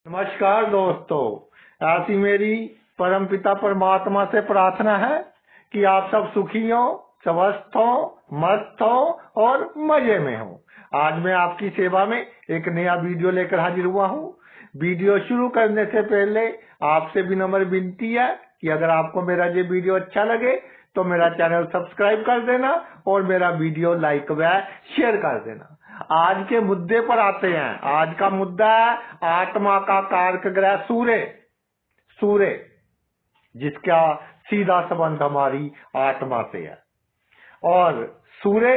नमस्कार दोस्तों, ऐसी मेरी परमपिता परमात्मा से प्रार्थना है कि आप सब सुखी हो, स्वस्थ हो, मस्त हो और मजे में हो। आज मैं आपकी सेवा में एक नया वीडियो लेकर हाजिर हुआ हूँ। वीडियो शुरू करने से पहले आपसे विनम्र विनती है कि अगर आपको मेरा ये वीडियो अच्छा लगे तो मेरा चैनल सब्सक्राइब कर देना और मेरा वीडियो लाइक व शेयर कर देना। आज के मुद्दे पर आते हैं। आज का मुद्दा है आत्मा का कारक ग्रह सूर्य। सूर्य जिसका सीधा संबंध हमारी आत्मा से है। और सूर्य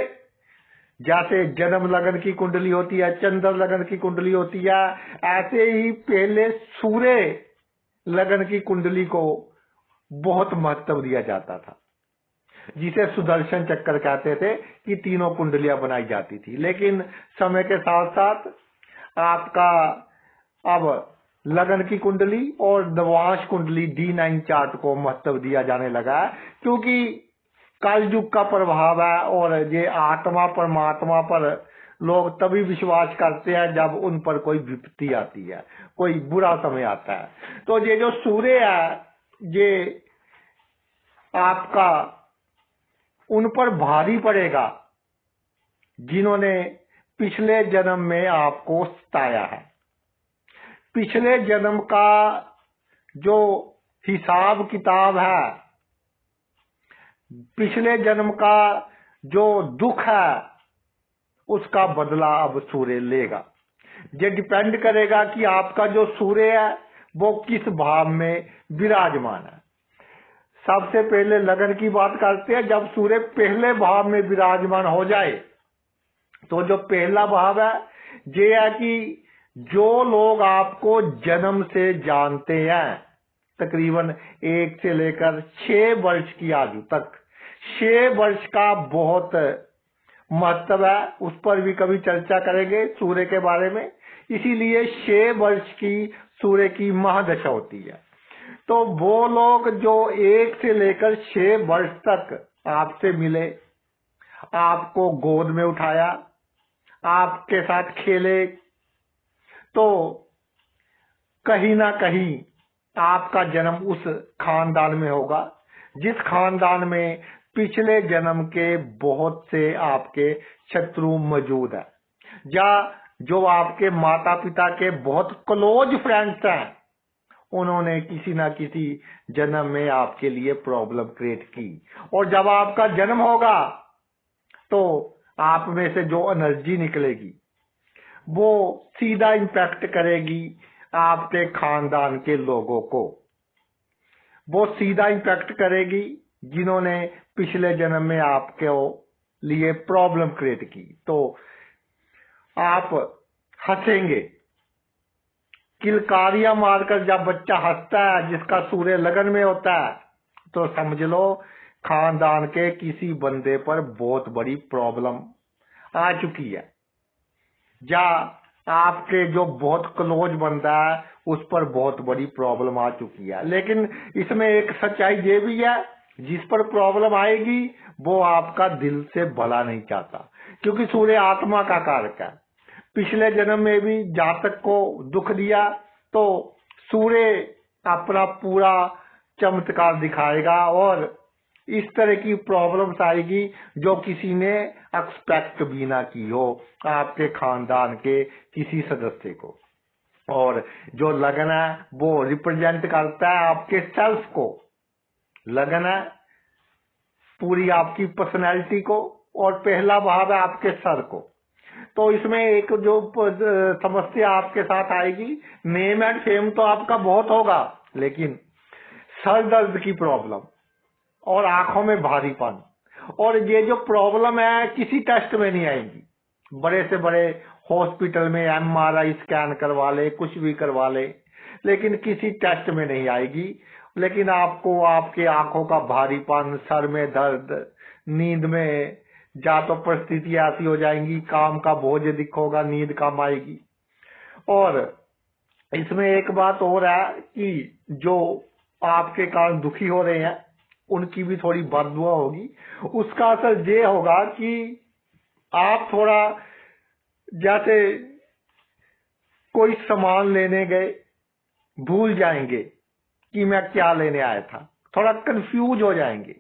जैसे जन्म लगन की कुंडली होती है, चंद्र लगन की कुंडली होती है, ऐसे ही पहले सूर्य लगन की कुंडली को बहुत महत्व दिया जाता था, जिसे सुदर्शन चक्कर कहते थे कि तीनों कुंडलियां बनाई जाती थी। लेकिन समय के साथ साथ आपका अब लगन की कुंडली और नवांश कुंडली D9 चार्ट को महत्व दिया जाने लगा है, क्योंकि कलयुग का प्रभाव है और ये आत्मा परमात्मा पर लोग तभी विश्वास करते हैं जब उन पर कोई विपत्ति आती है, कोई बुरा समय आता है। तो ये जो सूर्य है ये आपका उन पर भारी पड़ेगा जिन्होंने पिछले जन्म में आपको सताया है। पिछले जन्म का जो हिसाब किताब है, पिछले जन्म का जो दुख है, उसका बदला अब सूर्य लेगा। ये डिपेंड करेगा कि आपका जो सूर्य है वो किस भाव में विराजमान है। सबसे पहले लगन की बात करते हैं। जब सूर्य पहले भाव में विराजमान हो जाए तो जो पहला भाव है ये है कि जो लोग आपको जन्म से जानते हैं, तकरीबन 1 से लेकर 6 वर्ष की आयु तक, 6 वर्ष का बहुत महत्व है। उस पर भी कभी चर्चा करेंगे सूर्य के बारे में। इसीलिए 6 वर्ष की सूर्य की महादशा होती है। तो वो लोग जो 1 से लेकर 6 वर्ष तक आपसे मिले, आपको गोद में उठाया, आपके साथ खेले, तो कहीं ना कहीं आपका जन्म उस खानदान में होगा जिस खानदान में पिछले जन्म के बहुत से आपके शत्रु मौजूद है, या जो आपके माता पिता के बहुत क्लोज फ्रेंड्स हैं, उन्होंने किसी ना किसी जन्म में आपके लिए प्रॉब्लम क्रिएट की। और जब आपका जन्म होगा तो आप में से जो एनर्जी निकलेगी वो सीधा इम्पैक्ट करेगी आपके खानदान के लोगों को। वो सीधा इम्पैक्ट करेगी जिन्होंने पिछले जन्म में आपके लिए प्रॉब्लम क्रिएट की। तो आप हंसेंगे। किलकारियां मारकर जब बच्चा हंसता है जिसका सूर्य लगन में होता है, तो समझ लो खानदान के किसी बंदे पर बहुत बड़ी प्रॉब्लम आ चुकी है, या आपके जो बहुत क्लोज बंदा है उस पर बहुत बड़ी प्रॉब्लम आ चुकी है। लेकिन इसमें एक सच्चाई ये भी है, जिस पर प्रॉब्लम आएगी वो आपका दिल से भला नहीं चाहता, क्योंकि सूर्य आत्मा का कारक है। पिछले जन्म में भी जातक को दुख दिया तो सूर्य अपना पूरा चमत्कार दिखाएगा और इस तरह की प्रॉब्लम्स आएगी जो किसी ने एक्सपेक्ट भी ना की हो आपके खानदान के किसी सदस्य को। और जो लगन है वो रिप्रेजेंट करता है आपके सेल्फ को। लगन है पूरी आपकी पर्सनैलिटी को, और पहला भाव है आपके सर को। तो इसमें एक जो समस्या आपके साथ आएगी, नेम एंड फेम तो आपका बहुत होगा, लेकिन सर दर्द की प्रॉब्लम और आंखों में भारीपन, और ये जो प्रॉब्लम है किसी टेस्ट में नहीं आएगी। बड़े से बड़े हॉस्पिटल में MRI स्कैन करवा ले, कुछ भी करवा ले, लेकिन किसी टेस्ट में नहीं आएगी। लेकिन आपको आपके आंखों का भारीपन, सर में दर्द, नींद में या तो परिस्थिति ऐसी हो जाएंगी, काम का बोझ दिखोगा, नींद कम आएगी। और इसमें एक बात और है कि जो आपके कारण दुखी हो रहे हैं उनकी भी थोड़ी बददुआ होगी। उसका असर ये होगा कि आप थोड़ा, जैसे कोई सामान लेने गए भूल जाएंगे कि मैं क्या लेने आया था, थोड़ा कंफ्यूज हो जाएंगे।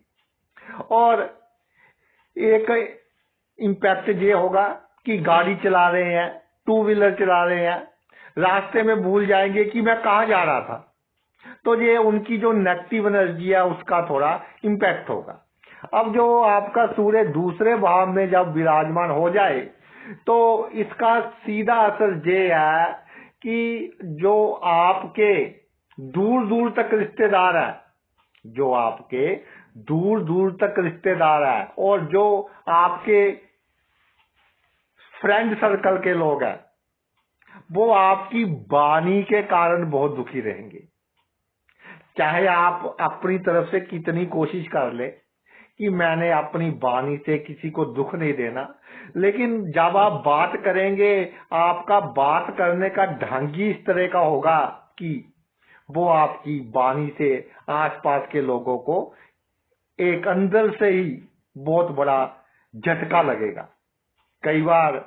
और एक इम्पैक्ट ये होगा कि गाड़ी चला रहे हैं, टू व्हीलर चला रहे हैं, रास्ते में भूल जाएंगे कि मैं कहाँ जा रहा था। तो ये उनकी जो नेगेटिव एनर्जी है उसका थोड़ा इम्पैक्ट होगा। अब जो आपका सूर्य दूसरे भाव में जब विराजमान हो जाए तो इसका सीधा असर ये है कि जो आपके दूर दूर तक रिश्तेदार हैं, जो आपके दूर दूर तक रिश्तेदार हैं और जो आपके फ्रेंड सर्कल के लोग हैं, वो आपकी वाणी के कारण बहुत दुखी रहेंगे। चाहे आप अपनी तरफ से कितनी कोशिश कर ले कि मैंने अपनी वाणी से किसी को दुख नहीं देना, लेकिन जब आप बात करेंगे, आपका बात करने का ढंग ही इस तरह का होगा कि वो आपकी वाणी से आसपास के लोगों को एक अंदर से ही बहुत बड़ा झटका लगेगा। कई बार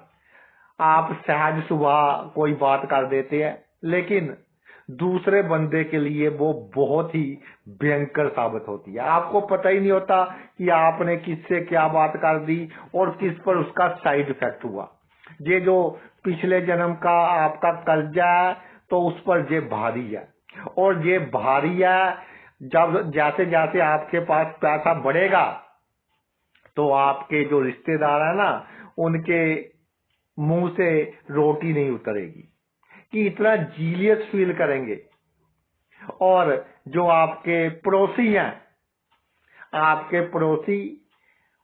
आप सहज सुबह कोई बात कर देते हैं, लेकिन दूसरे बंदे के लिए वो बहुत ही भयंकर साबित होती है। आपको पता ही नहीं होता कि आपने किससे क्या बात कर दी और किस पर उसका साइड इफेक्ट हुआ। ये जो पिछले जन्म का आपका कर्जा है तो उस पर ये भारी है, और ये भारी है। जब जैसे जैसे आपके पास पैसा बढ़ेगा तो आपके जो रिश्तेदार है ना, उनके मुंह से रोटी नहीं उतरेगी कि इतना जीलियस फील करेंगे। और जो आपके पड़ोसी हैं, आपके पड़ोसी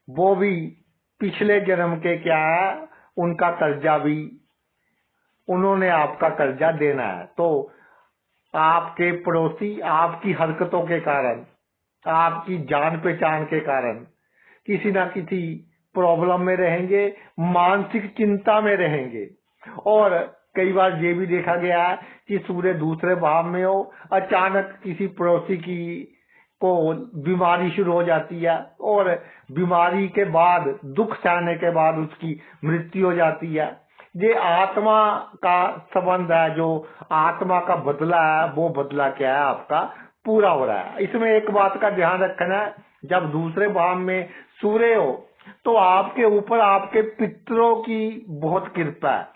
वो भी पिछले जन्म के क्या है, उनका कर्जा भी उन्होंने आपका कर्जा देना है। तो आपके पड़ोसी आपकी हरकतों के कारण, आपकी जान पहचान के कारण किसी ना किसी प्रॉब्लम में रहेंगे, मानसिक चिंता में रहेंगे। और कई बार ये भी देखा गया है कि सूर्य दूसरे भाव में हो, अचानक किसी पड़ोसी की को बीमारी शुरू हो जाती है और बीमारी के बाद, दुख सहने के बाद उसकी मृत्यु हो जाती है। ये आत्मा का संबंध है, जो आत्मा का बदला है वो बदला क्या है, आपका पूरा हो रहा है। इसमें एक बात का ध्यान रखना है, जब दूसरे भाव में सूर्य हो तो आपके ऊपर आपके पितरों की बहुत कृपा है,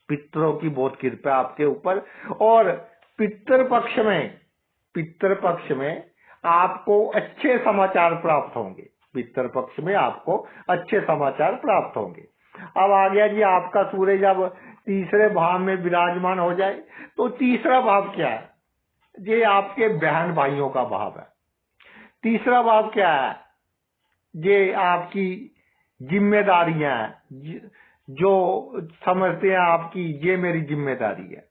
पितरों की बहुत कृपा है आपके ऊपर। और पितर पक्ष में आपको अच्छे समाचार प्राप्त होंगे, पितर पक्ष में आपको अच्छे समाचार प्राप्त होंगे। अब आ गया जी आपका सूर्य जब तीसरे भाव में विराजमान हो जाए तो तीसरा भाव क्या है, ये आपके बहन भाइयों का भाव है। तीसरा भाव क्या है, ये आपकी जिम्मेदारियां हैं, जो समझते हैं आपकी ये मेरी जिम्मेदारी है।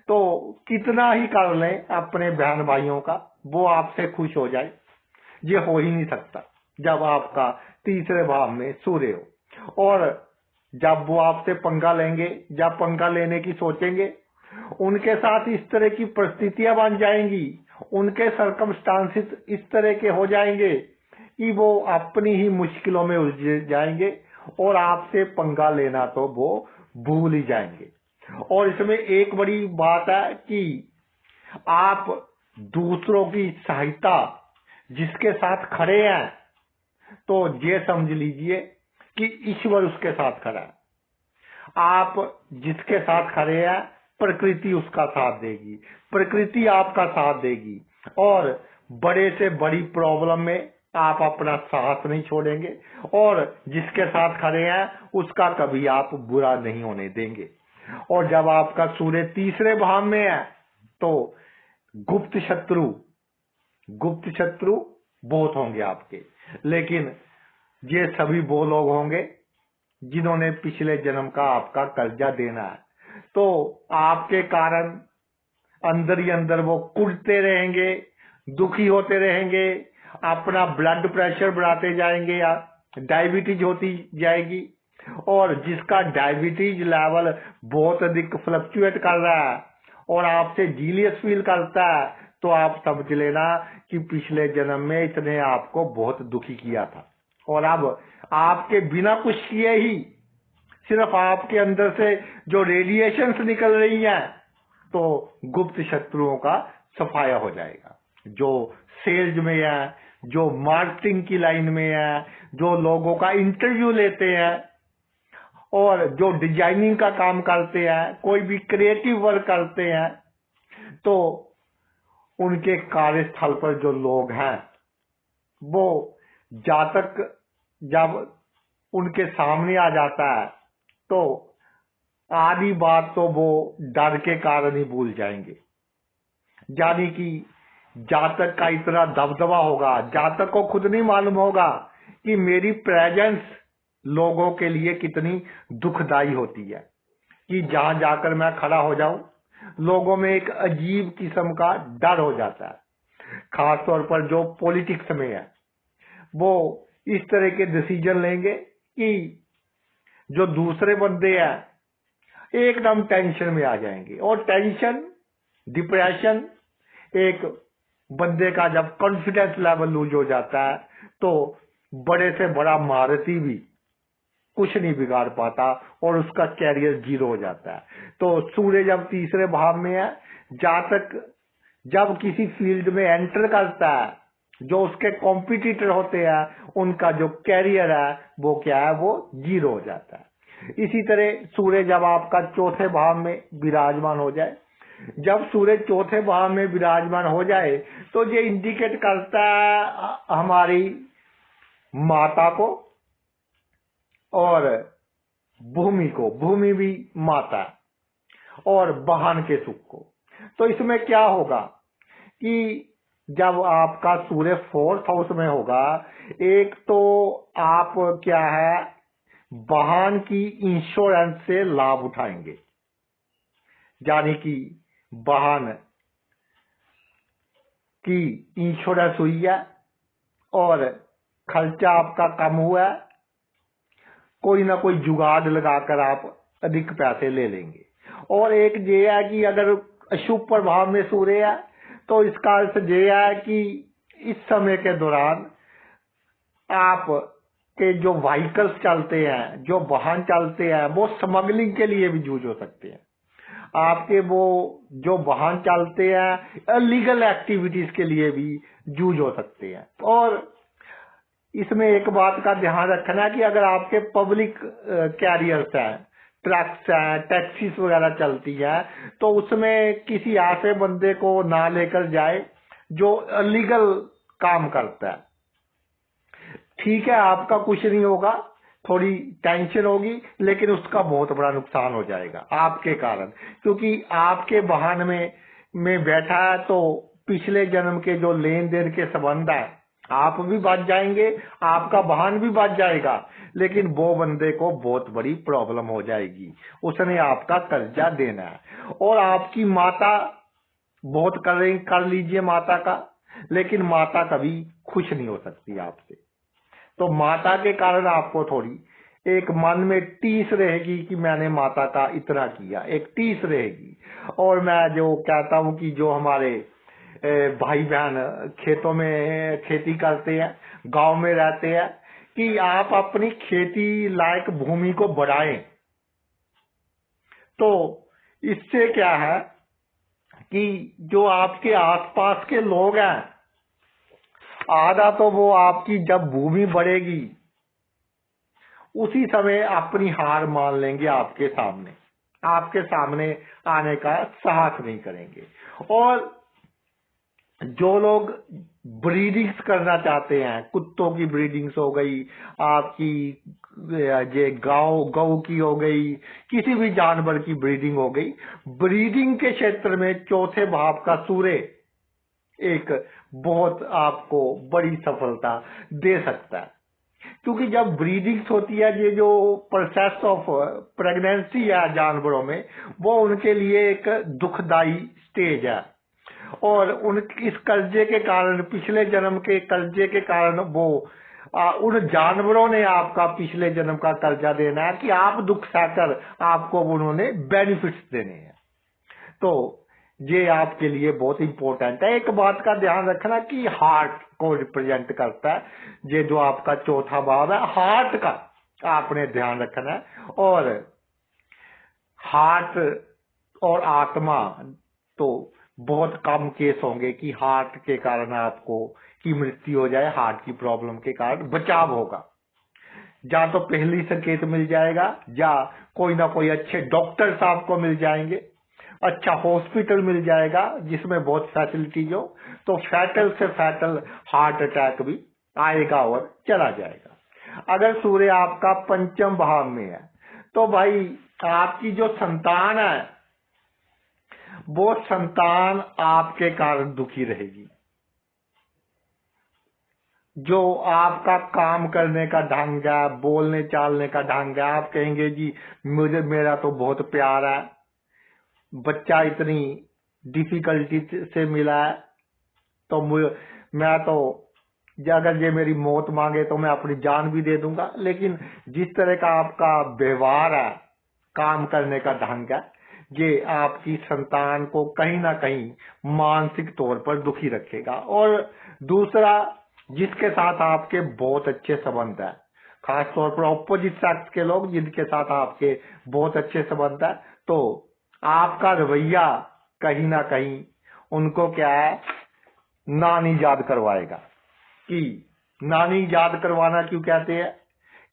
तो कितना ही कर लें अपने बहन भाइयों का, वो आपसे खुश हो जाए, ये हो ही नहीं सकता जब आपका तीसरे भाव में सूर्य हो। और जब वो आपसे पंगा लेंगे, जब पंगा लेने की सोचेंगे, उनके साथ इस तरह की परिस्थितियां बन जाएंगी, उनके सर्कमस्टांसिस इस तरह के हो जाएंगे कि वो अपनी ही मुश्किलों में उलझ जाएंगे और आपसे पंगा लेना तो वो भूल ही जाएंगे। और इसमें एक बड़ी बात है कि आप दूसरों की सहायता जिसके साथ खड़े हैं, तो ये समझ लीजिए कि ईश्वर उसके साथ खड़ा है। आप जिसके साथ खड़े हैं, प्रकृति उसका साथ देगी, प्रकृति आपका साथ देगी। और बड़े से बड़ी प्रॉब्लम में आप अपना साथ नहीं छोड़ेंगे, और जिसके साथ खड़े हैं उसका कभी आप बुरा नहीं होने देंगे। और जब आपका सूर्य तीसरे भाव में है तो गुप्त शत्रु बहुत होंगे आपके, लेकिन ये सभी वो लोग होंगे जिन्होंने पिछले जन्म का आपका कर्जा देना है। तो आपके कारण अंदर ही अंदर वो कुढ़ते रहेंगे, दुखी होते रहेंगे, अपना ब्लड प्रेशर बढ़ाते जाएंगे, या डायबिटीज होती जाएगी। और जिसका डायबिटीज लेवल बहुत अधिक फ्लक्चुएट कर रहा है और आपसे जीलियस फील करता है, तो आप समझ लेना कि पिछले जन्म में इसने आपको बहुत दुखी किया था। और अब आपके बिना कुछ किए ही सिर्फ आपके अंदर से जो रेडिएशंस निकल रही हैं तो गुप्त शत्रुओं का सफाया हो जाएगा। जो सेल्स में है, जो मार्केटिंग की लाइन में है, जो लोगों का इंटरव्यू लेते हैं और जो डिजाइनिंग का काम करते हैं, कोई भी क्रिएटिव वर्क करते हैं, तो उनके कार्यस्थल पर जो लोग हैं वो जातक जब उनके सामने आ जाता है तो आधी बात तो वो डर के कारण ही भूल जाएंगे। यानी कि जातक का इतना दबदबा होगा, जातक को खुद नहीं मालूम होगा कि मेरी प्रेजेंस लोगों के लिए कितनी दुखदाई होती है, कि जहां जाकर मैं खड़ा हो जाऊं लोगों में एक अजीब किस्म का डर हो जाता है। खास तौर पर जो पॉलिटिक्स में है वो इस तरह के डिसीजन लेंगे कि जो दूसरे बंदे हैं एकदम टेंशन में आ जाएंगे। और टेंशन, डिप्रेशन, एक बंदे का जब कॉन्फिडेंस लेवल लूज हो जाता है तो बड़े से बड़ा महारथी भी कुछ नहीं बिगाड़ पाता और उसका कैरियर जीरो हो जाता है। तो सूर्य जब तीसरे भाव में है, जातक जब किसी फील्ड में एंटर करता है, जो उसके कॉम्पिटिटर होते हैं उनका जो कैरियर है वो क्या है, वो जीरो हो जाता है। इसी तरह सूर्य जब आपका चौथे भाव में विराजमान हो जाए, जब सूर्य चौथे भाव में विराजमान हो जाए तो ये इंडिकेट करता है हमारी माता को और भूमि को, भूमि भी माता, और वाहन के सुख को। तो इसमें क्या होगा कि जब आपका सूर्य 4th हाउस में होगा, एक तो आप क्या है वाहन की इंश्योरेंस से लाभ उठाएंगे, यानी कि वाहन की इंश्योरेंस हुई है और खर्चा आपका कम हुआ है, कोई ना कोई जुगाड़ लगाकर आप अधिक पैसे ले लेंगे। और एक ये है कि अगर अशुभ प्रभाव में सूर्य है तो इसका अर्थ ये है कि इस समय के दौरान आप के जो व्हीकल्स चलते हैं, जो वाहन चलते हैं, वो स्मगलिंग के लिए भी यूज हो सकते हैं। आपके वो जो वाहन चलते हैं इलीगल एक्टिविटीज के लिए भी यूज हो सकते हैं। और इसमें एक बात का ध्यान रखना कि अगर आपके पब्लिक कैरियर्स हैं, ट्रक्स हैं, टैक्सीज वगैरह चलती है, तो उसमें किसी ऐसे बंदे को ना लेकर जाए जो इलीगल काम करता है। ठीक है, आपका कुछ नहीं होगा, थोड़ी टेंशन होगी, लेकिन उसका बहुत बड़ा नुकसान हो जाएगा आपके कारण, क्योंकि आपके वाहन में बैठा है तो पिछले जन्म के जो लेन देन के संबंध है आप भी बच जाएंगे, आपका वाहन भी बच जाएगा, लेकिन वो बंदे को बहुत बड़ी प्रॉब्लम हो जाएगी, उसने आपका कर्जा देना है। और आपकी माता बहुत कर लीजिए माता का, लेकिन माता कभी खुश नहीं हो सकती आपसे। तो माता के कारण आपको थोड़ी एक मन में टीस रहेगी कि मैंने माता का इतना किया, एक टीस रहेगी। और मैं जो कहता हूं कि जो हमारे भाई बहन खेतों में खेती करते हैं, गांव में रहते हैं, कि आप अपनी खेती लायक भूमि को बढ़ाएं। तो इससे क्या है कि जो आपके आसपास के लोग हैं, आधा तो वो आपकी जब भूमि बढ़ेगी उसी समय अपनी हार मान लेंगे, आपके सामने आने का साहस नहीं करेंगे। और जो लोग ब्रीडिंग्स करना चाहते हैं, कुत्तों की ब्रीडिंग्स हो गई, आपकी ये गौ की हो गई, किसी भी जानवर की ब्रीडिंग हो गई, ब्रीडिंग के क्षेत्र में चौथे भाव का सूर्य एक बहुत आपको बड़ी सफलता दे सकता है। क्योंकि जब ब्रीडिंग्स होती है, ये जो प्रोसेस ऑफ प्रेगनेंसी है जानवरों में, वो उनके लिए एक दुखदाई स्टेज है। और उन इस कर्जे के कारण, पिछले जन्म के कर्जे के कारण वो उन जानवरों ने आपका पिछले जन्म का कर्जा देना है कि आप दुख सहकर आपको उन्होंने बेनिफिट्स देने हैं। तो ये आपके लिए बहुत इंपॉर्टेंट है। एक बात का ध्यान रखना कि हार्ट को रिप्रेजेंट करता है, ये जो आपका चौथा भाव है, हार्ट का आपने ध्यान रखना है। और हार्ट और आत्मा तो बहुत कम केस होंगे कि हार्ट के कारण आपको की मृत्यु हो जाए, हार्ट की प्रॉब्लम के कारण बचाव होगा। या तो पहली संकेत मिल जाएगा, या कोई ना कोई अच्छे डॉक्टर्स आपको मिल जाएंगे, अच्छा हॉस्पिटल मिल जाएगा जिसमें बहुत फैसिलिटीज हो, तो फैटल से फैटल हार्ट अटैक भी आएगा और चला जाएगा। अगर सूर्य आपका पंचम भाव में है तो भाई आपकी जो संतान है वो संतान आपके कारण दुखी रहेगी। जो आपका काम करने का ढंग है, बोलने चालने का ढंग है, आप कहेंगे जी मुझे मेरा तो बहुत प्यार है, बच्चा इतनी डिफिकल्टी से मिला है, तो मैं तो अगर ये मेरी मौत मांगे तो मैं अपनी जान भी दे दूंगा। लेकिन जिस तरह का आपका व्यवहार है, काम करने का ढंग है, ये आपकी संतान को कहीं ना कहीं मानसिक तौर पर दुखी रखेगा। और दूसरा, जिसके साथ आपके बहुत अच्छे संबंध है, खास तौर पर ऑपोजिट सेक्स के लोग जिनके साथ आपके बहुत अच्छे संबंध है, तो आपका रवैया कहीं ना कहीं उनको क्या है, नानी याद करवाएगा। कि नानी याद करवाना क्यों कहते हैं?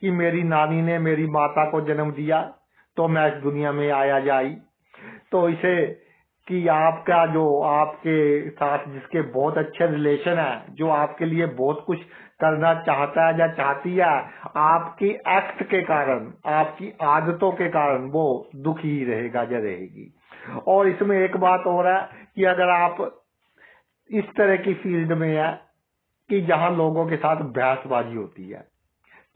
कि मेरी नानी ने मेरी माता को जन्म दिया तो मैं इस दुनिया में आया जाई। तो इसे कि आपका जो आपके साथ जिसके बहुत अच्छे रिलेशन है, जो आपके लिए बहुत कुछ करना चाहता है या चाहती है, आपकी एक्ट के कारण, आपकी आदतों के कारण वो दुखी ही रहेगा या रहेगी। और इसमें एक बात और है कि अगर आप इस तरह की फील्ड में है कि जहां लोगों के साथ बहसबाजी होती है,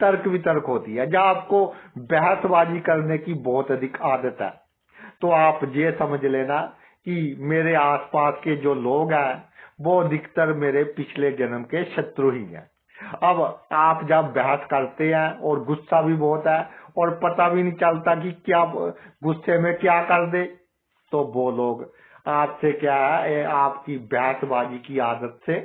तर्क वितर्क होती है, जहां आपको बहसबाजी करने की बहुत अधिक आदत है, तो आप ये समझ लेना कि मेरे आसपास के जो लोग हैं वो अधिकतर मेरे पिछले जन्म के शत्रु ही हैं। अब आप जब बहस करते हैं और गुस्सा भी बहुत है और पता भी नहीं चलता कि क्या गुस्से में क्या कर दे, तो वो लोग आपसे क्या है, आपकी बहसबाजी की आदत से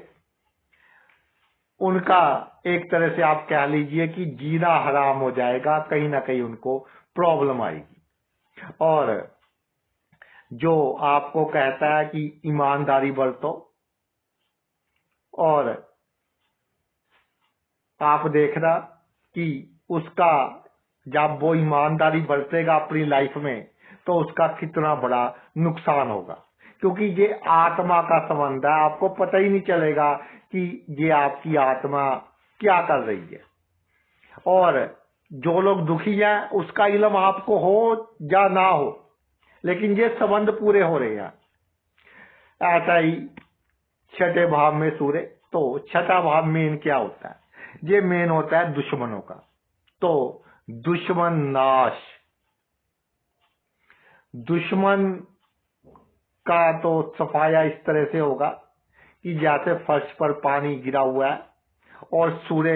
उनका एक तरह से आप कह लीजिए कि जीना हराम हो जाएगा, कहीं ना कहीं उनको प्रॉब्लम आएगी। और जो आपको कहता है कि ईमानदारी बरतो, और आप देखना कि उसका जब वो ईमानदारी बरतेगा अपनी लाइफ में तो उसका कितना बड़ा नुकसान होगा, क्योंकि ये आत्मा का संबंध है। आपको पता ही नहीं चलेगा कि ये आपकी आत्मा क्या कर रही है। और जो लोग दुखी हैं उसका इल्म आपको हो या ना हो, लेकिन ये संबंध पूरे हो रहे हैं। ऐसा ही छठे भाव में सूर्य, तो छठा भाव मेन क्या होता है? ये मेन होता है दुश्मनों का। तो दुश्मन नाश, दुश्मन का तो सफाया इस तरह से होगा कि जैसे फर्श पर पानी गिरा हुआ है और सूर्य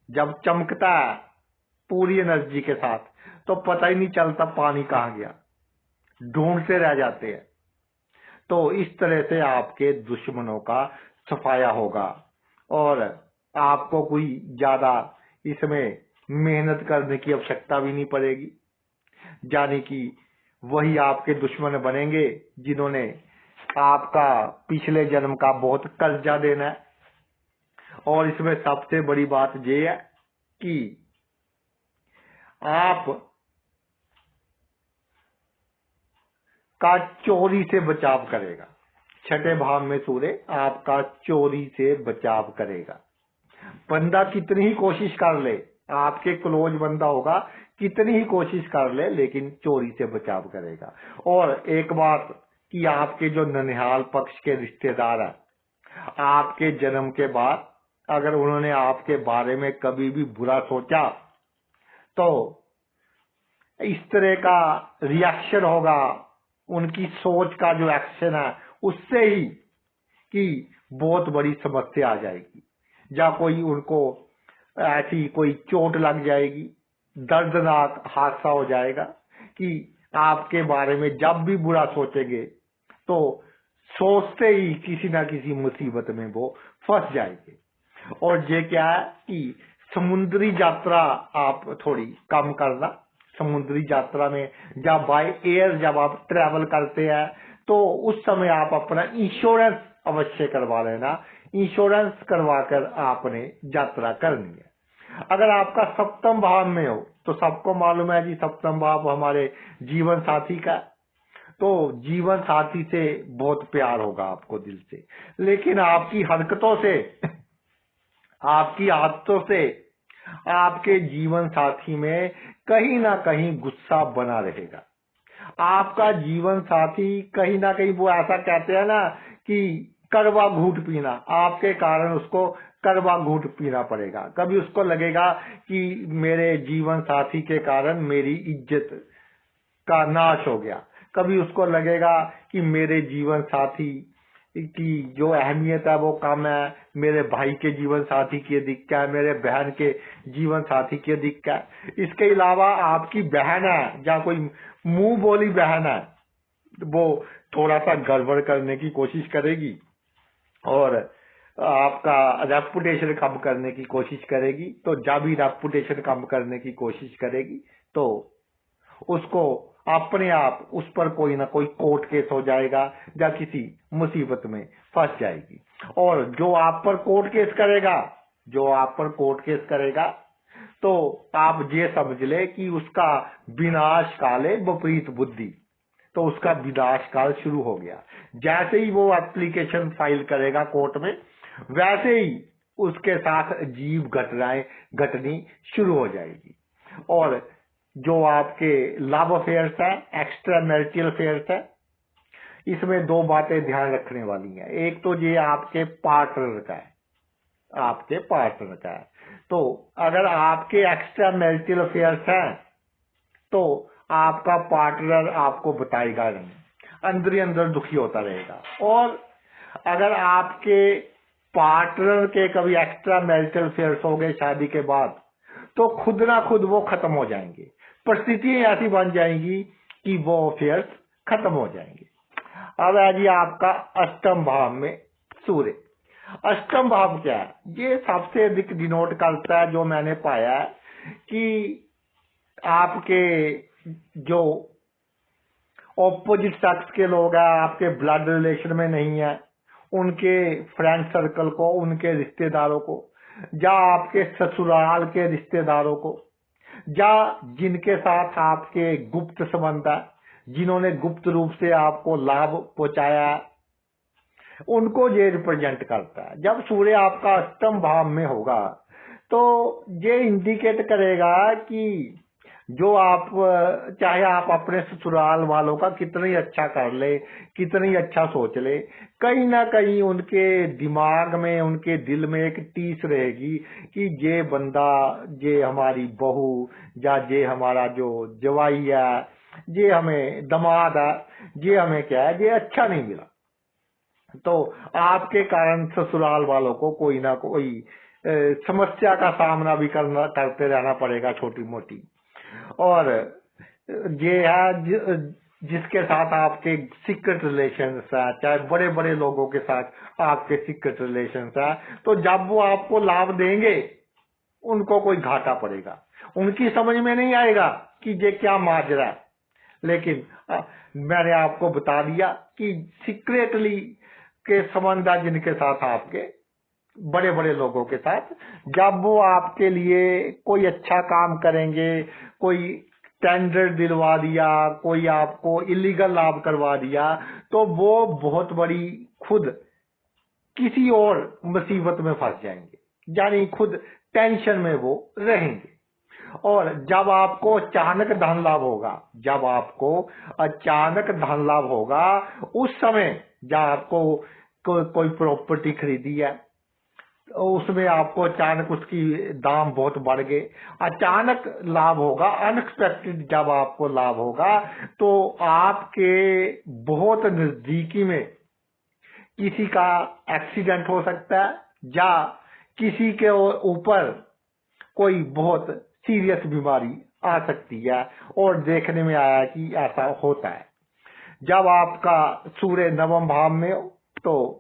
जब चमकता है पूरी एनर्जी के साथ, तो पता ही नहीं चलता पानी कहाँ गया, ढूंढते रह जाते हैं। तो इस तरह से आपके दुश्मनों का सफाया होगा और आपको कोई ज्यादा इसमें मेहनत करने की आवश्यकता भी नहीं पड़ेगी। यानी कि वही आपके दुश्मन बनेंगे जिन्होंने आपका पिछले जन्म का बहुत कर्जा देना है। और इसमें सबसे बड़ी बात ये है कि आप का चोरी से बचाव करेगा। छठे भाव में सूर्य आपका चोरी से बचाव करेगा। बंदा कितनी ही कोशिश कर ले, आपके क्लोज बंदा होगा, कितनी ही कोशिश कर ले, लेकिन चोरी से बचाव करेगा। और एक बात कि आपके जो ननिहाल पक्ष के रिश्तेदार हैं, आपके जन्म के बाद अगर उन्होंने आपके बारे में कभी भी बुरा सोचा तो इस तरह का रिएक्शन होगा, उनकी सोच का जो एक्शन है उससे ही कि बहुत बड़ी समस्या आ जाएगी, या कोई उनको ऐसी कोई चोट लग जाएगी, दर्दनाक हादसा हो जाएगा कि आपके बारे में जब भी बुरा सोचेंगे तो सोचते ही किसी ना किसी मुसीबत में वो फंस जाएंगे। और ये क्या है कि समुद्री यात्रा आप थोड़ी कम करना। समुद्री यात्रा में जब बाय एयर जब आप ट्रैवल करते हैं तो उस समय आप अपना इंश्योरेंस अवश्य करवा लेना। इंश्योरेंस करवाकर आपने यात्रा करनी है। अगर आपका सप्तम भाव में हो तो सबको मालूम है जी, सप्तम भाव हमारे जीवन साथी का, तो जीवन साथी से बहुत प्यार होगा आपको दिल से, लेकिन आपकी हरकतों से, आपकी आदतों से आपके जीवन साथी में कहीं ना कहीं गुस्सा बना रहेगा। आपका जीवन साथी कहीं ना कहीं, वो ऐसा कहते हैं ना कि कड़वा घूंट पीना, आपके कारण उसको कड़वा घूंट पीना पड़ेगा। कभी उसको लगेगा कि मेरे जीवन साथी के कारण मेरी इज्जत का नाश हो गया, कभी उसको लगेगा कि मेरे जीवन साथी की जो अहमियत है वो कम है, मेरे भाई के जीवन साथी की अधिक है, मेरे बहन के जीवन साथी की अधिक है। इसके अलावा आपकी बहन है या कोई मुंह बोली बहन है, वो थोड़ा सा गड़बड़ करने की कोशिश करेगी और आपका रेपुटेशन कम करने की कोशिश करेगी। तो जब भी रेपुटेशन कम करने की कोशिश करेगी तो उसको अपने आप उस पर कोई ना कोई कोर्ट केस हो जाएगा या किसी मुसीबत में फंस जाएगी। और जो आप पर कोर्ट केस करेगा, जो आप पर कोर्ट केस करेगा, तो आप ये समझ ले कि उसका विनाश काल है, विपरीत बुद्धि, तो उसका विनाश काल शुरू हो गया। जैसे ही वो एप्लीकेशन फाइल करेगा कोर्ट में, वैसे ही उसके साथ अजीब घटनाएं घटनी शुरू हो जाएगी। और जो आपके लव अफेयर्स है, एक्स्ट्रा मैरिटल अफेयर्स है, इसमें दो बातें ध्यान रखने वाली हैं। एक तो ये आपके पार्टनर का है, आपके पार्टनर का है। तो अगर आपके एक्स्ट्रा मैरिटल अफेयर्स हैं तो आपका पार्टनर आपको बताएगा नहीं, अंदर ही अंदर दुखी होता रहेगा। और अगर आपके पार्टनर के कभी एक्स्ट्रा मैरिटल अफेयर्स हो गए शादी के बाद, तो खुद ना खुद वो खत्म हो जाएंगे। परिस्थितियां ऐसी बन जाएंगी कि वो अफेयर्स खत्म हो जाएंगे। अब है जी आपका अष्टम भाव में सूर्य। अष्टम भाव क्या है? ये सबसे अधिक डिनोट करता है, जो मैंने पाया है, कि आपके जो ऑपोजिट सेक्स के लोग हैं, आपके ब्लड रिलेशन में नहीं है, उनके फ्रेंड सर्कल को, उनके रिश्तेदारों को, या आपके ससुराल के रिश्तेदारों को, या जिनके साथ आपके गुप्त संबंध है, जिन्होंने गुप्त रूप से आपको लाभ पहुंचाया है, उनको ये रिप्रेजेंट करता है। जब सूर्य आपका अष्टम भाव में होगा तो ये इंडिकेट करेगा कि जो आप, चाहे आप अपने ससुराल वालों का कितना ही अच्छा कर ले, कितना ही अच्छा सोच ले, कहीं ना कहीं उनके दिमाग में, उनके दिल में एक टीस रहेगी कि ये बंदा, ये हमारी बहू या ये हमारा जो जवाई है, ये हमें दामाद है, ये हमें क्या है, ये अच्छा नहीं मिला। तो आपके कारण ससुराल वालों को कोई ना कोई समस्या का सामना भी करते रहना पड़ेगा, छोटी मोटी। और ये है जिसके साथ आपके सीक्रेट रिलेशंस है, चाहे बड़े बड़े लोगों के साथ आपके सीक्रेट रिलेशंस है, तो जब वो आपको लाभ देंगे, उनको कोई घाटा पड़ेगा, उनकी समझ में नहीं आएगा कि ये क्या माजरा है। लेकिन मैंने आपको बता दिया कि सीक्रेटली के संबंध है जिनके साथ आपके, बड़े बड़े लोगों के साथ, जब वो आपके लिए कोई अच्छा काम करेंगे, कोई टेंडर दिलवा दिया, कोई आपको इलीगल लाभ करवा दिया, तो वो बहुत बड़ी खुद किसी और मुसीबत में फंस जाएंगे, यानी खुद टेंशन में वो रहेंगे। और जब आपको अचानक धन लाभ होगा, जब आपको अचानक धन लाभ होगा, उस समय जब आपको कोई प्रॉपर्टी खरीदी है, उसमें आपको अचानक उसकी दाम बहुत बढ़ गए, अचानक लाभ होगा, अनएक्सपेक्टेड जब आपको लाभ होगा, तो आपके बहुत नजदीकी में किसी का एक्सीडेंट हो सकता है, या किसी के ऊपर कोई बहुत सीरियस बीमारी आ सकती है। और देखने में आया कि ऐसा होता है। जब आपका सूर्य नवम भाव में हो, तो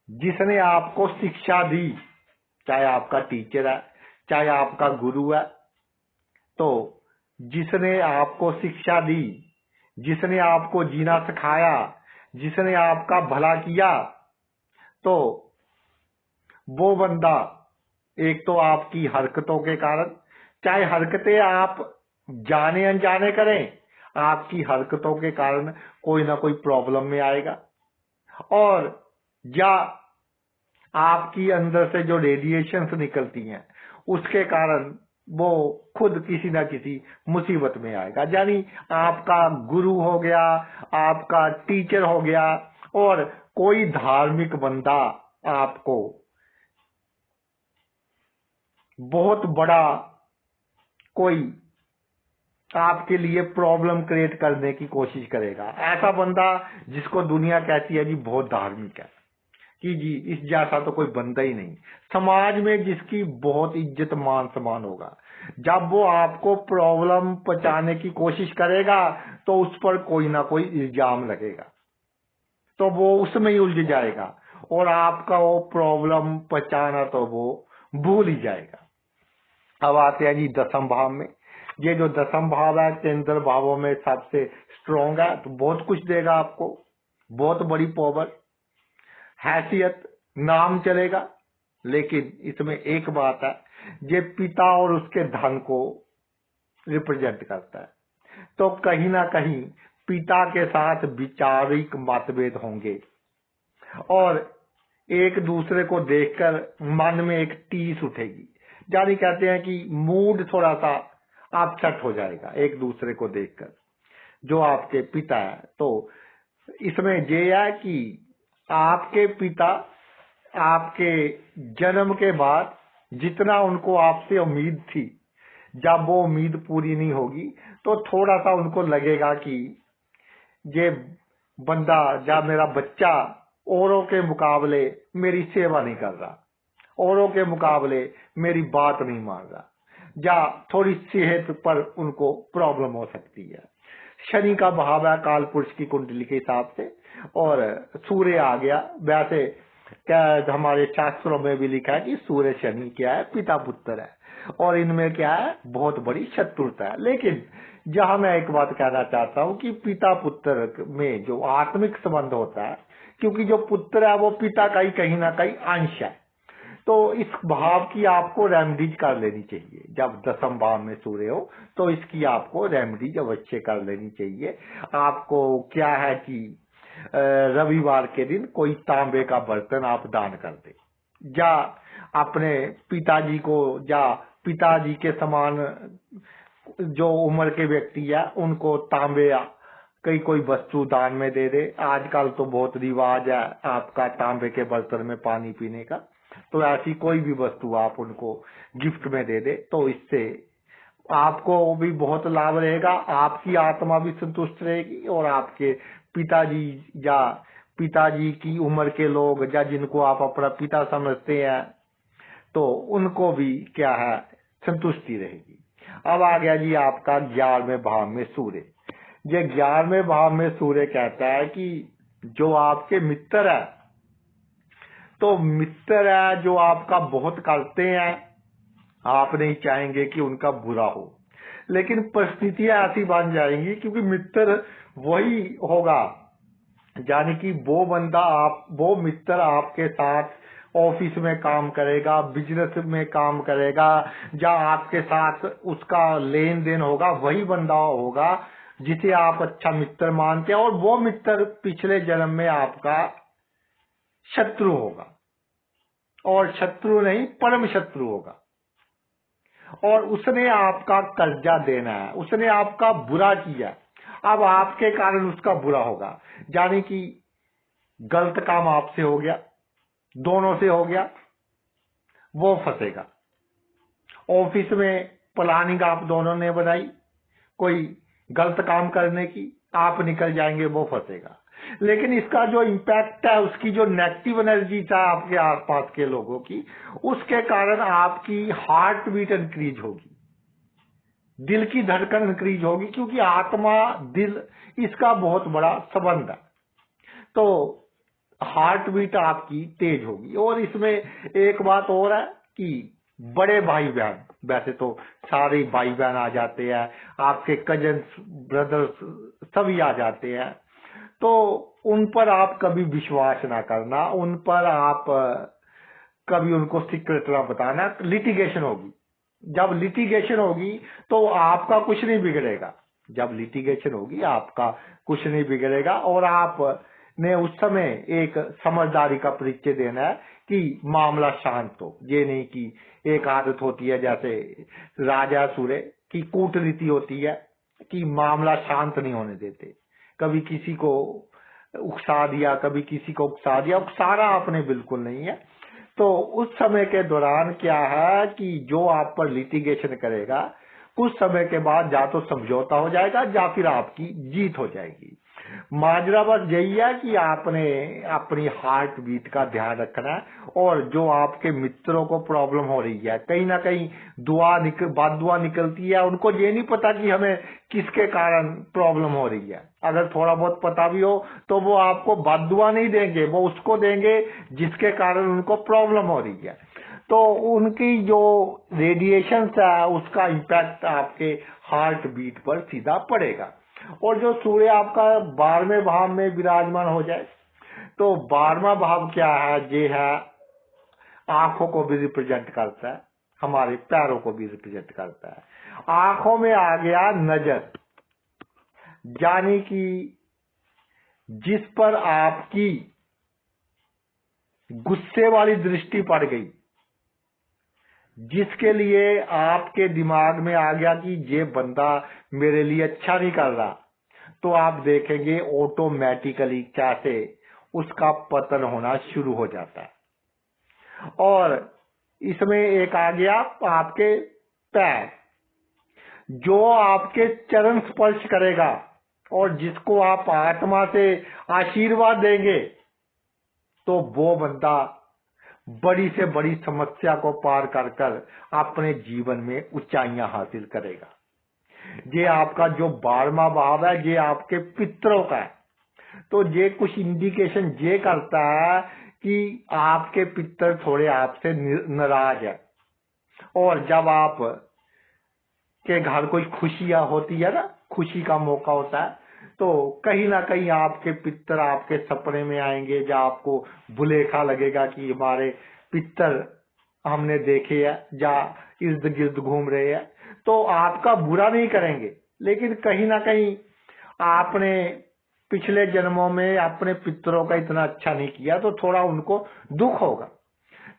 जिसने आपको शिक्षा दी, चाहे आपका टीचर है, चाहे आपका गुरु है, तो जिसने आपको शिक्षा दी, जिसने आपको जीना सिखाया, जिसने आपका भला किया, तो वो बंदा एक तो आपकी हरकतों के कारण, चाहे हरकतें आप जाने अनजाने करें, आपकी हरकतों के कारण कोई ना कोई प्रॉब्लम में आएगा, और या आपकी अंदर से जो रेडिएशंस निकलती हैं उसके कारण वो खुद किसी ना किसी मुसीबत में आएगा। यानी आपका गुरु हो गया, आपका टीचर हो गया, और कोई धार्मिक बंदा आपको बहुत बड़ा कोई आपके लिए प्रॉब्लम क्रिएट करने की कोशिश करेगा। ऐसा बंदा जिसको दुनिया कहती है जी बहुत धार्मिक है, कि जी इस जैसा तो कोई बंदा ही नहीं, समाज में जिसकी बहुत इज्जत मान सम्मान होगा, जब वो आपको प्रॉब्लम पहुंचाने की कोशिश करेगा तो उस पर कोई ना कोई इल्जाम लगेगा, तो वो उसमें ही उलझ जाएगा और आपका वो प्रॉब्लम पहुंचाना तो वो भूल ही जाएगा। अब आते हैं जी दसम भाव में। ये जो दसम भाव है केंद्र भावों में सबसे स्ट्रॉन्ग है, तो बहुत कुछ देगा आपको, बहुत बड़ी पावर, हैसियत, नाम चलेगा। लेकिन इसमें एक बात है, ये पिता और उसके धन को रिप्रेजेंट करता है, तो कहीं ना कहीं पिता के साथ विचारिक मतभेद होंगे और एक दूसरे को देखकर मन में एक टीस उठेगी। यानी कहते हैं कि मूड थोड़ा सा अपसेट हो जाएगा एक दूसरे को देखकर, जो आपके पिता है। तो इसमें यह है कि आपके पिता आपके जन्म के बाद जितना उनको आपसे उम्मीद थी, जब वो उम्मीद पूरी नहीं होगी तो थोड़ा सा उनको लगेगा कि ये बंदा, जब मेरा बच्चा औरों के मुकाबले मेरी सेवा नहीं कर रहा, औरों के मुकाबले मेरी बात नहीं मान रहा, या थोड़ी सेहत पर उनको प्रॉब्लम हो सकती है। शनि का भाव है काल पुरुष की कुंडली के हिसाब से, और सूर्य आ गया। वैसे क्या हमारे शास्त्रों में भी लिखा है कि सूर्य शनि क्या है, पिता पुत्र है, और इनमें क्या है, बहुत बड़ी शत्रुता है। लेकिन जहां मैं एक बात कहना चाहता हूं कि पिता पुत्र में जो आत्मिक संबंध होता है, क्योंकि जो पुत्र है वो पिता का ही कहीं ना कहीं अंश है, तो इस भाव की आपको रेमेडीज कर लेनी चाहिए। जब दसम भाव में सूर्य हो तो इसकी आपको रेमेडीज अवश्य कर लेनी चाहिए। आपको क्या है कि रविवार के दिन कोई तांबे का बर्तन आप दान कर दे, या अपने पिताजी को, या पिताजी के समान जो उम्र के व्यक्ति है उनको तांबे या कोई वस्तु दान में दे दे। आजकल तो बहुत रिवाज है आपका तांबे के बर्तन में पानी पीने का, तो ऐसी कोई भी वस्तु आप उनको गिफ्ट में दे दे, तो इससे आपको भी बहुत लाभ रहेगा, आपकी आत्मा भी संतुष्ट रहेगी, और आपके पिताजी या पिताजी की उम्र के लोग, या जिनको आप अपना पिता समझते हैं, तो उनको भी क्या है, संतुष्टि रहेगी। अब आ गया जी आपका 11वें भाव में सूर्य। ये 11वें भाव में सूर्य कहता है कि जो आपके मित्र है, तो मित्र है जो आपका बहुत करते हैं, आप नहीं चाहेंगे कि उनका बुरा हो, लेकिन परिस्थितियां ऐसी बन जाएंगी, क्योंकि मित्र वही होगा, यानी कि वो बंदा वो मित्र आपके साथ ऑफिस में काम करेगा, बिजनेस में काम करेगा, या आपके साथ उसका लेन देन होगा, वही बंदा होगा जिसे आप अच्छा मित्र मानते हैं, और वो मित्र पिछले जन्म में आपका शत्रु होगा, और शत्रु नहीं परम शत्रु होगा, और उसने आपका कर्जा देना है, उसने आपका बुरा किया, अब आपके कारण उसका बुरा होगा। यानी कि गलत काम आपसे हो गया, दोनों से हो गया, वो फंसेगा। ऑफिस में प्लानिंग आप दोनों ने बनाई कोई गलत काम करने की, आप निकल जाएंगे, वो फंसेगा। लेकिन इसका जो इम्पैक्ट है, उसकी जो नेगेटिव एनर्जी था आपके आसपास के लोगों की, उसके कारण आपकी हार्ट बीट इंक्रीज होगी, दिल की धड़कन इंक्रीज होगी, क्योंकि आत्मा दिल इसका बहुत बड़ा संबंध है, तो हार्ट बीट आपकी तेज होगी। और इसमें एक बात और है कि बड़े भाई बहन, वैसे तो सारे भाई बहन आ जाते हैं, आपके कजन्स ब्रदर्स सभी आ जाते हैं, तो उन पर आप कभी विश्वास ना करना, उन पर आप कभी उनको सीक्रेट ना बताना। लिटिगेशन होगी, जब लिटिगेशन होगी तो आपका कुछ नहीं बिगड़ेगा, जब लिटिगेशन होगी आपका कुछ नहीं बिगड़ेगा। और आपने उस समय एक समझदारी का परिचय देना है कि मामला शांत हो। ये नहीं कि एक आदत होती है जैसे राजा सूरे की कूटनीति होती है कि मामला शांत नहीं होने देते, कभी किसी को उकसा दिया, कभी किसी को उकसा दिया। उकसाना आपने बिल्कुल नहीं है। तो उस समय के दौरान क्या है कि जो आप पर लिटिगेशन करेगा, कुछ समय के बाद या तो समझौता हो जाएगा या फिर आपकी जीत हो जाएगी। माजरा बस यही है कि आपने अपनी हार्ट बीट का ध्यान रखना है। और जो आपके मित्रों को प्रॉब्लम हो रही है, कहीं ना कहीं बददुआ निकलती है, उनको ये नहीं पता कि हमें किसके कारण प्रॉब्लम हो रही है। अगर थोड़ा बहुत पता भी हो तो वो आपको बददुआ नहीं देंगे, वो उसको देंगे जिसके कारण उनको प्रॉब्लम हो रही है। तो उनकी जो रेडिएशन है उसका इम्पैक्ट आपके हार्ट बीट पर सीधा पड़ेगा। और जो सूर्य आपका 12वें भाव में विराजमान हो जाए, तो 12वां भाव क्या है? ये है आंखों को भी रिप्रेजेंट करता है, हमारे पैरों को भी रिप्रेजेंट करता है। आंखों में आ गया नजर, यानी कि जिस पर आपकी गुस्से वाली दृष्टि पड़ गई, जिसके लिए आपके दिमाग में आ गया कि ये बंदा मेरे लिए अच्छा नहीं कर रहा, तो आप देखेंगे ऑटोमेटिकली कैसे उसका पतन होना शुरू हो जाता है। और इसमें एक आ गया आपके पैर, जो आपके चरण स्पर्श करेगा और जिसको आप आत्मा से आशीर्वाद देंगे, तो वो बंदा बड़ी से बड़ी समस्या को पार कर कर अपने जीवन में ऊंचाइयां हासिल करेगा। ये आपका जो 12वां भाव है, ये आपके पितरों का है। तो ये कुछ इंडिकेशन ये करता है कि आपके पितर थोड़े आपसे नाराज है। और जब आप के घर कोई खुशियां होती है ना, खुशी का मौका होता है, तो कहीं ना कहीं आपके पितर आपके सपने में आएंगे, या आपको भुलेखा लगेगा कि हमारे पितर हमने देखे है या इर्द गिर्द घूम रहे हैं। तो आपका बुरा नहीं करेंगे, लेकिन कहीं ना कहीं आपने पिछले जन्मों में अपने पितरों का इतना अच्छा नहीं किया, तो थोड़ा उनको दुख होगा।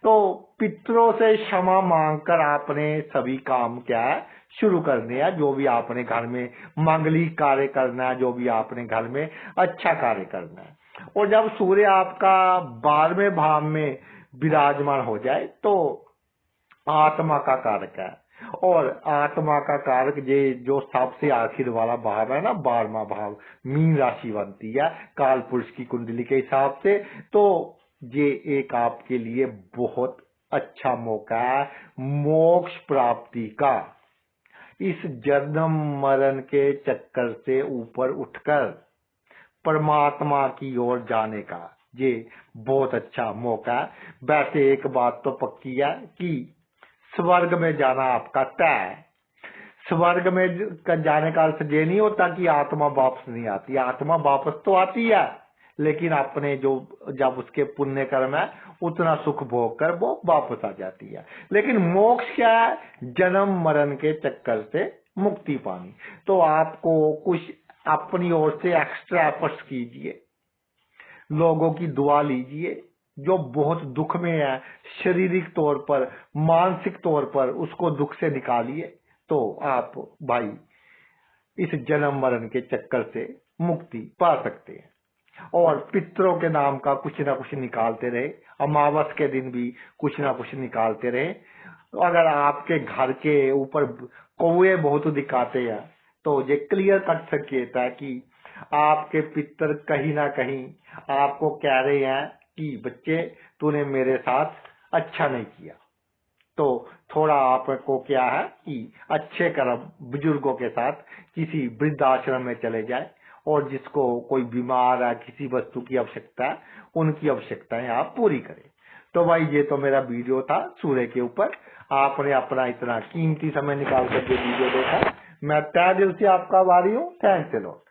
तो पितरों से क्षमा मांगकर आपने सभी काम क्या है शुरू करने हैं। जो भी आपने घर में मांगलिक कार्य करना है, जो भी आपने घर में अच्छा कार्य करना है। और जब सूर्य आपका 12वें भाव में विराजमान हो जाए, तो आत्मा का कारक है। और आत्मा का कारक ये जो सबसे आखिर वाला भाव है ना, 12वां भाव, मीन राशि बनती है काल पुरुष की कुंडली के हिसाब से। तो ये एक आपके लिए बहुत अच्छा मौका है मोक्ष प्राप्ति का। इस जन्म मरण के चक्कर से ऊपर उठकर परमात्मा की ओर जाने का ये बहुत अच्छा मौका है। वैसे एक बात तो पक्की है कि स्वर्ग में जाना आपका तय है। स्वर्ग में जाने का अर्थ ये नहीं होता कि आत्मा वापस नहीं आती, आत्मा वापस तो आती है, लेकिन अपने जो जब उसके पुण्य कर्म है उतना सुख भोग कर वो वापस आ जाती है। लेकिन मोक्ष क्या है? जन्म मरण के चक्कर से मुक्ति पानी। तो आपको कुछ अपनी ओर से एक्स्ट्रा एफर्ट्स कीजिए, लोगों की दुआ लीजिए, जो बहुत दुख में है शारीरिक तौर पर, मानसिक तौर पर, उसको दुख से निकालिए। तो आप भाई इस जन्म मरण के चक्कर से मुक्ति पा सकते हैं। और पितरों के नाम का कुछ ना कुछ निकालते रहे, अमावस के दिन भी कुछ ना कुछ निकालते रहे। अगर आपके घर के ऊपर कौवे बहुत दिखाते हैं, तो ये क्लियर कट संकेत है कि आपके पितर कहीं ना कहीं आपको कह रहे हैं कि बच्चे तूने मेरे साथ अच्छा नहीं किया। तो थोड़ा आपको क्या है कि अच्छे कर्म बुजुर्गों के साथ किसी वृद्धाश्रम में चले जाए, और जिसको कोई बीमार है, किसी वस्तु की आवश्यकता है, उनकी आवश्यकताएं आप पूरी करें। तो भाई ये तो मेरा वीडियो था सूर्य के ऊपर। आपने अपना इतना कीमती समय निकाल कर ये वीडियो देखा, मैं तहे दिल से आपका आभारी हूँ। Thanks a lot.